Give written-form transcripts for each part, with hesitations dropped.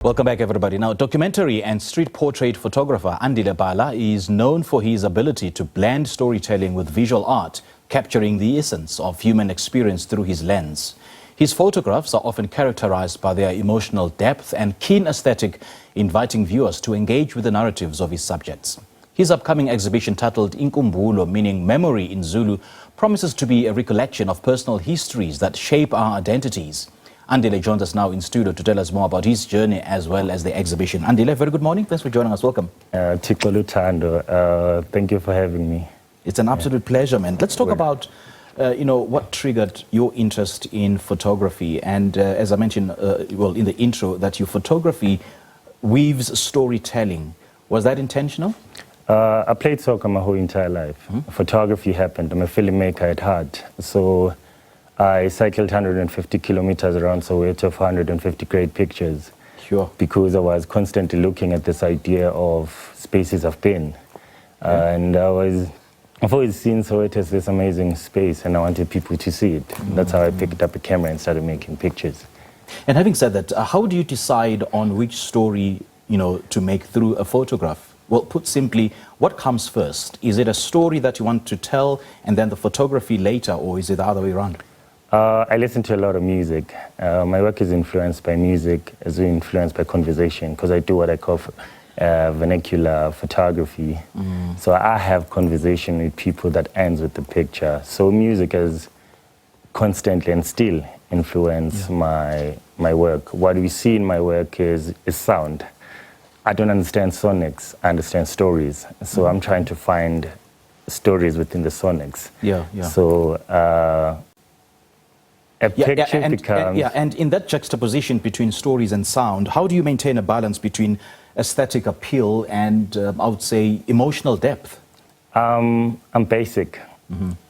Welcome back, everybody. Now, documentary and street portrait photographer Andile Bhala is known for his ability to blend storytelling with visual art, capturing the essence of human experience through his lens. His photographs are often characterized by their emotional depth and keen aesthetic, inviting viewers to engage with the narratives of his subjects. His upcoming exhibition, titled Inkumbulo, meaning memory in Zulu, promises to be a recollection of personal histories that shape our identities. Andile joins us now in studio to tell us more about his journey as well as the exhibition. Andile, very good morning. Thanks for joining us. Welcome. Thank you for having me. It's an absolute pleasure, man. Let's talk about, what triggered your interest in photography. And as I mentioned, in the intro, that your photography weaves storytelling. Was that intentional? I played soccer my whole entire life. Photography happened. I'm a filmmaker at heart. So I cycled 150 kilometers around Soweto for 150 great pictures. Sure. Because I was constantly looking at this idea of spaces of pain. And I've always seen Soweto as this amazing space, and I wanted people to see it. That's how I picked up a camera and started making pictures. And having said that, how do you decide on which story, to make through a photograph? Well, put simply, what comes first? Is it a story that you want to tell and then the photography later, or is it the other way around? I listen to a lot of music. My work is influenced by music, as well influenced by conversation, because I do what I call vernacular photography. So I have conversation with people that ends with the picture. So music has constantly and still influenced my work. What we see in my work is sound. I don't understand sonics, I understand stories. So I'm trying to find stories within the sonics. So and in that juxtaposition between stories and sound, how do you maintain a balance between aesthetic appeal and, I would say, emotional depth? I'm basic.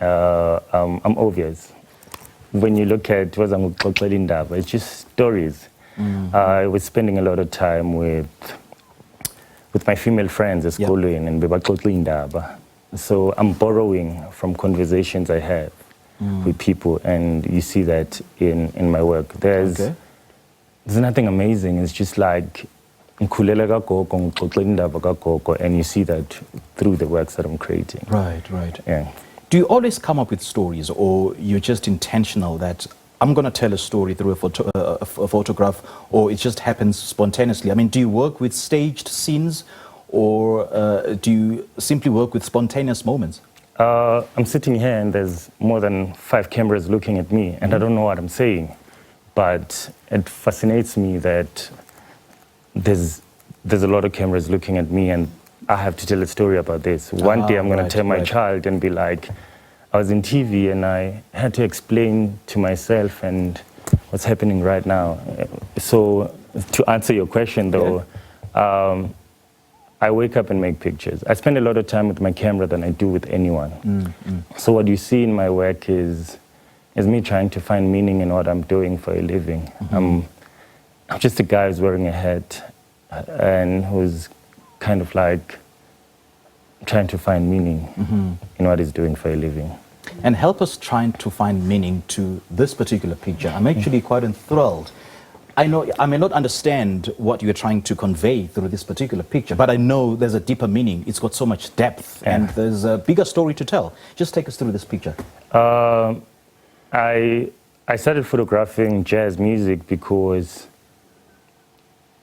I'm obvious. When you look at it's just stories. I was spending a lot of time with my female friends at school, and so I'm borrowing from conversations I have with people, and you see that in my work. There's nothing amazing. It's just like, and you see that through the works that I'm creating. Right. Yeah. Do you always come up with stories, or you're just intentional that I'm going to tell a story through a photograph, or it just happens spontaneously? I mean, do you work with staged scenes, or do you simply work with spontaneous moments? I'm sitting here and there's more than 5 cameras looking at me, and I don't know what I'm saying, but it fascinates me that there's a lot of cameras looking at me, and I have to tell a story about this. One day I'm going to tell my child and be like, I was in TV and I had to explain to myself and what's happening right now. So to answer your question though, I wake up and make pictures. I spend a lot of time with my camera than I do with anyone. So what you see in my work is me trying to find meaning in what I'm doing for a living. I'm just a guy who's wearing a hat and who's kind of like trying to find meaning in what he's doing for a living. And help us trying to find meaning to this particular picture. I'm actually quite enthralled. I know I may not understand what you're trying to convey through this particular picture, but I know there's a deeper meaning. It's got so much depth, and there's a bigger story to tell. Just take us through this picture. I started photographing jazz music because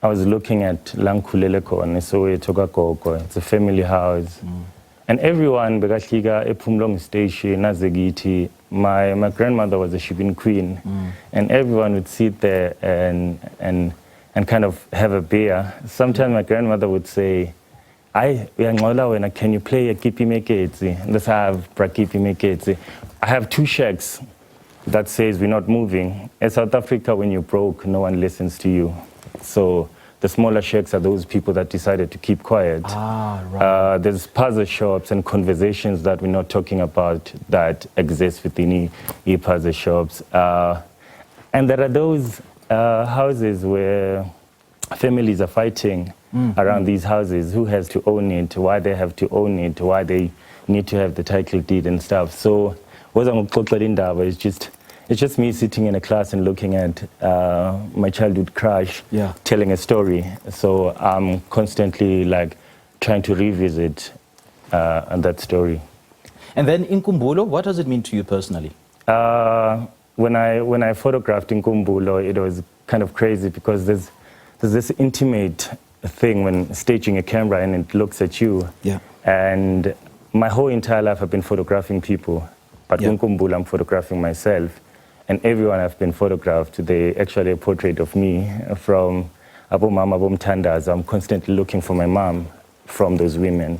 I was looking at Lankuleleko and Soweto. It's a family house. And everyone, station, my grandmother was a shipping queen, and everyone would sit there and kind of have a beer. Sometimes my grandmother would say, can you play a kipi meketsi? Let's have kipi meketsi. I have 2 shacks that says we're not moving. In South Africa, when you're broke, no one listens to you. So the smaller shacks are those people that decided to keep quiet. There's puzzle shops and conversations that we're not talking about that exist within puzzle shops. And there are those houses where families are fighting around these houses. Who has to own it, why they have to own it, why they need to have the title deed and stuff. So it's It's just me sitting in a class and looking at my childhood crush telling a story. So I'm constantly like trying to revisit that story. And then Inkumbulo, what does it mean to you personally? When I photographed Inkumbulo, it was kind of crazy because there's this intimate thing when staging a camera and it looks at you. Yeah. And my whole entire life I've been photographing people, but Inkumbulo I'm photographing myself. And everyone I've been photographed, they actually a portrait of me from Abo Mama, Abo Mtandazo. I'm constantly looking for my mom from those women.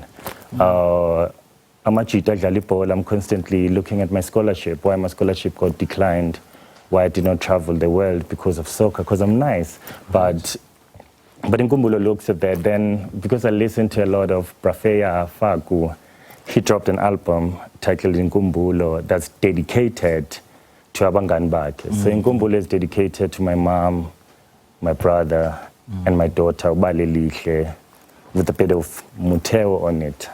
I'm constantly looking at my scholarship, why my scholarship got declined, why I did not travel the world because of soccer, because I'm nice. But Inkumbulo looks at that. Then, because I listened to a lot of Brafeya Faku, he dropped an album titled Inkumbulo that's dedicated to Abangani bakhe. So Inkumbulo is dedicated to my mom, my brother, and my daughter, Ubale, with a bit of Muteo on it.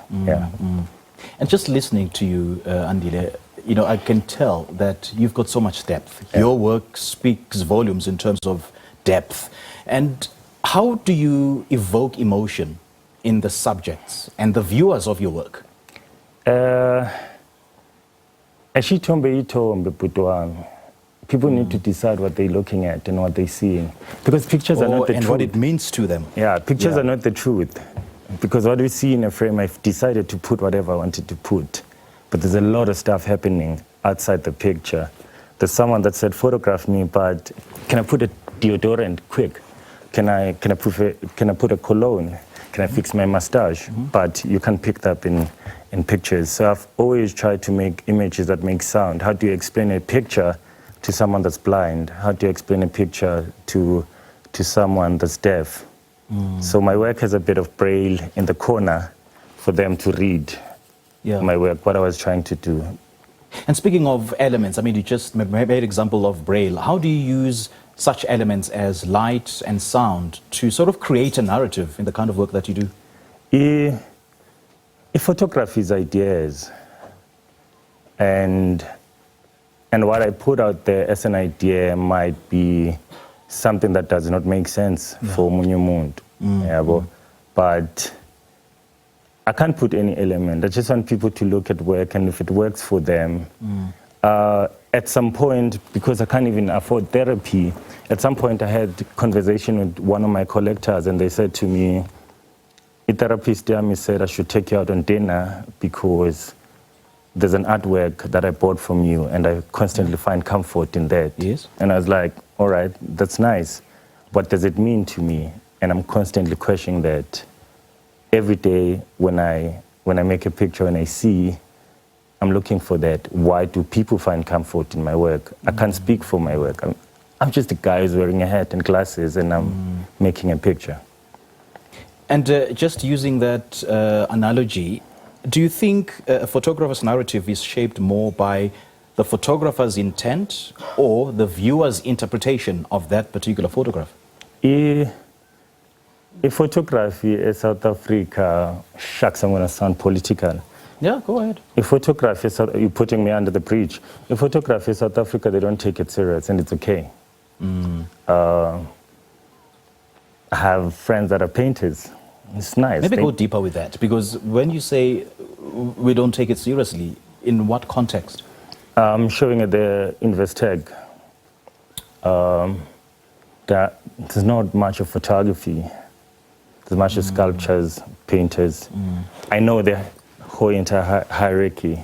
And just listening to you, Andile, you know, I can tell that you've got so much depth. Your work speaks volumes in terms of depth. And how do you evoke emotion in the subjects and the viewers of your work? People need to decide what they're looking at and what they're seeing. Because pictures are not the truth. And what it means to them. Yeah, pictures are not the truth. Because what we see in a frame, I've decided to put whatever I wanted to put. But there's a lot of stuff happening outside the picture. There's someone that said, photograph me, but can I put a deodorant quick? Can I put a cologne? Can I fix my mustache? But you can't pick that up in pictures. So I've always tried to make images that make sound. How do you explain a picture to someone that's blind? How do you explain a picture to someone that's deaf? So my work has a bit of braille in the corner for them to read my work, what I was trying to do. And speaking of elements, I mean, you just made an example of braille. How do you use such elements as light and sound to sort of create a narrative in the kind of work that you do? Photography is ideas. And what I put out there as an idea might be something that does not make sense for Munyu Muntu. But I can't put any element. I just want people to look at work, and if it works for them, at some point, because I can't even afford therapy, at some point I had a conversation with one of my collectors, and they said to me, a therapist said I should take you out on dinner because there's an artwork that I bought from you, and I constantly find comfort in that. Yes. And I was like, all right, that's nice. What does it mean to me? And I'm constantly questioning that. Every day when I make a picture and I see, I'm looking for that. Why do people find comfort in my work? I can't speak for my work. I'm just a guy who's wearing a hat and glasses, and I'm making a picture. And just using that analogy, do you think a photographer's narrative is shaped more by the photographer's intent or the viewer's interpretation of that particular photograph? Photography in South Africa, shucks, I'm going to sound political. Yeah, go ahead. Photography, you're putting me under the bridge. Photography in South Africa, they don't take it serious, and it's okay. I have friends that are painters. It's nice. Maybe go deeper with that, because when you say we don't take it seriously, in what context? I'm showing at the Investec that there's not much of photography. There's much of sculptures, painters. I know the whole entire hierarchy.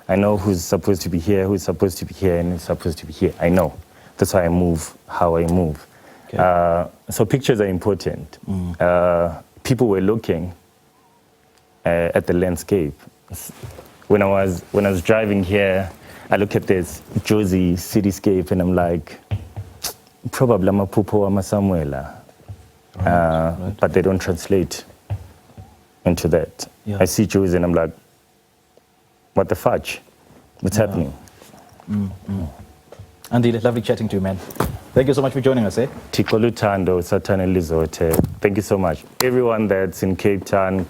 I know who's supposed to be here, who's supposed to be here, and who's supposed to be here. I know. That's why I move, how I move. Okay. So pictures are important. People were looking at the landscape. When I was driving here, I look at this Jozi cityscape and I'm like, probably I'm a pupo ama Samuela. Right. But they don't translate into that. Yeah. I see Jozi and I'm like, what the fudge? What's happening? Andile, lovely chatting to you, man. Thank you so much for joining us, eh? Tikolutando, Satana Lizote. Thank you so much. Everyone that's in Cape Town,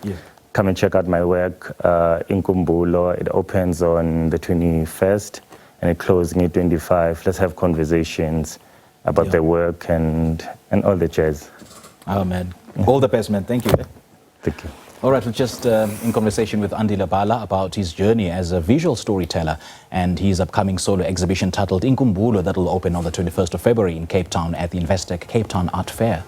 come and check out my work, Inkumbulo. It opens on the 21st, and closing at 25. Let's have conversations about their work and all the jazz. Oh, man. All the best, man. Thank you. Thank you. All right, we're just in conversation with Andile Bhala about his journey as a visual storyteller and his upcoming solo exhibition titled Inkumbulo that will open on the 21st of February in Cape Town at the Investec Cape Town Art Fair.